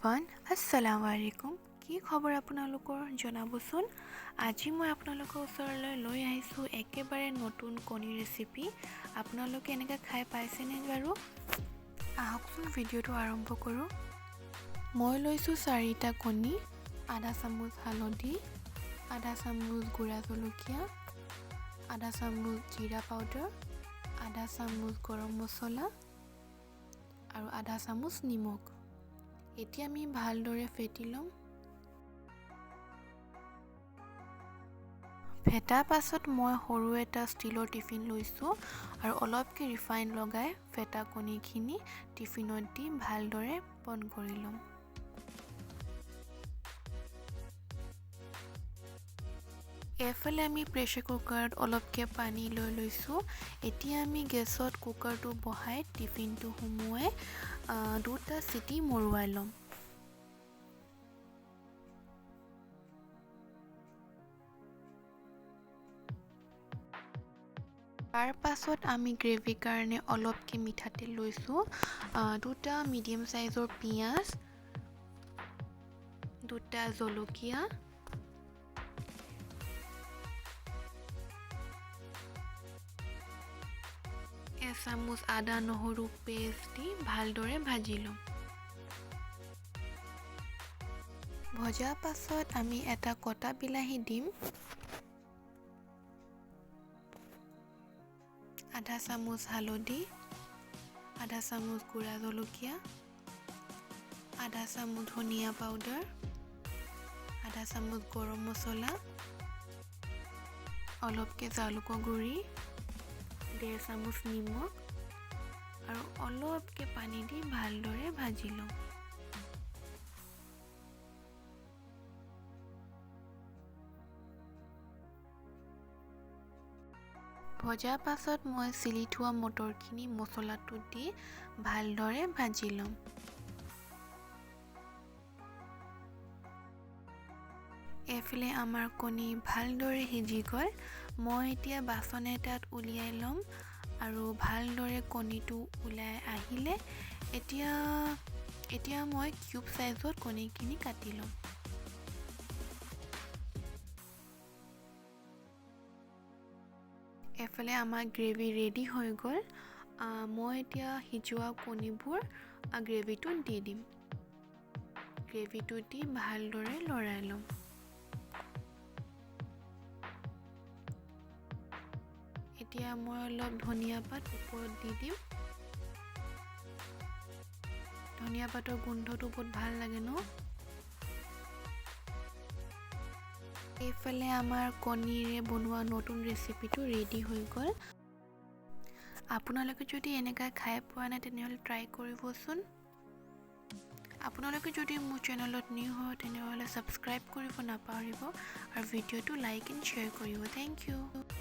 everyone আসসালামু আলাইকুম কি খবৰ আপোনালোকৰ জনাবচোন আজি মই আপোনালোকৰ ওচৰলৈ লৈ আহিছোঁ একেবাৰে নতুন কণী ৰেচিপি আপোনালোকে এনেকৈ খাই পাইছেনে বাৰু আহকচোন ভিডিঅ'টো আৰম্ভ কৰোঁ মই লৈছোঁ 4টা কণী আধা চামুচ হালধি আধা চামুচ গুড়া জলকীয়া আধা চামুচ জিৰা পাউডাৰ আধা চামুচ গৰম মছলা আৰু আধা চামুচ নিমখ এতিয়া আমি ভালদৰে ফেটি লম ফেটা পাছত মই সৰু এটা ষ্টিলৰ টিফিন লৈছোঁ আৰু অলপকৈ ৰিফাইন লগাই ফেটা কণীখিনি টিফিনত দি ভালদৰে বন্ধ কৰি লম এফালে আমি প্ৰেছাৰ কুকাৰত অলপকৈ পানী লৈ লৈছোঁ এতিয়া আমি গেছত কুকাৰটো বহাই টিফিনটো সুমুৱাই 2টা চিটি মৰুৱাই লম তাৰ পাছত আমি গ্ৰেভিৰ কাৰণে অলপকৈ মিঠাতেল লৈছোঁ 2টা মিডিয়াম সাইজৰ পিঁয়াজ 2টা জলকীয়া এচামুচ আদা নহৰু পেষ্ট দি ভালদৰে ভাজি লম ভজা পাছত আমি এটা কটা বিলাহী দিম আধা চামুচ হালধি আধা চামুচ গুড়া জলকীয়া আধা চামুচ ধনিয়া পাউডাৰ আধা চামুচ গৰম মছলা অলপকৈ জালুকৰ গুড়ি 1.5 চামুচ নিমখ আৰু অলপকৈ পানী দি ভালদৰে ভাজি লম ভজা পাছত মই চিলি থোৱা মটৰখিনি মছলাটো দি ভালদৰে ভাজি লম এফালে আমাৰ কণী ভালদৰে সিজি গ'ল মই এতিয়া বাচন এটাত উলিয়াই ল'ম আৰু ভালদৰে কণীটো ওলাই আহিলে এতিয়া মই কিউব সাইজত কণীখিনি কাটি ল'ম এফালে আমাৰ গ্ৰেভি ৰেডি হৈ গ'ল মই এতিয়া সিজোৱা কণীবোৰ গ্ৰেভিটোত দি দিম গ্ৰেভিটো দি ভালদৰে লৰাই ল'ম এতিয়া মই অলপ ধনিয়া পাত ওপৰত দি দিম ধনিয়া পাতৰ গোন্ধটো বহুত ভাল লাগে ন এইফালে আমাৰ কণীৰে বনোৱা নতুন ৰেচিপিটো ৰেডি হৈ গ'ল আপোনালোকে যদি এনেকৈ খাই পোৱা নাই তেনেহ'লে ট্ৰাই কৰিবচোন আপোনালোকে যদি মোৰ চেনেলত নিউ হয় তেনেহ'লে ছাবস্ক্ৰাইব কৰিব নাপাহৰিব আৰু ভিডিঅ'টো লাইক এণ্ড শ্বেয়াৰ কৰিব থেংক ইউ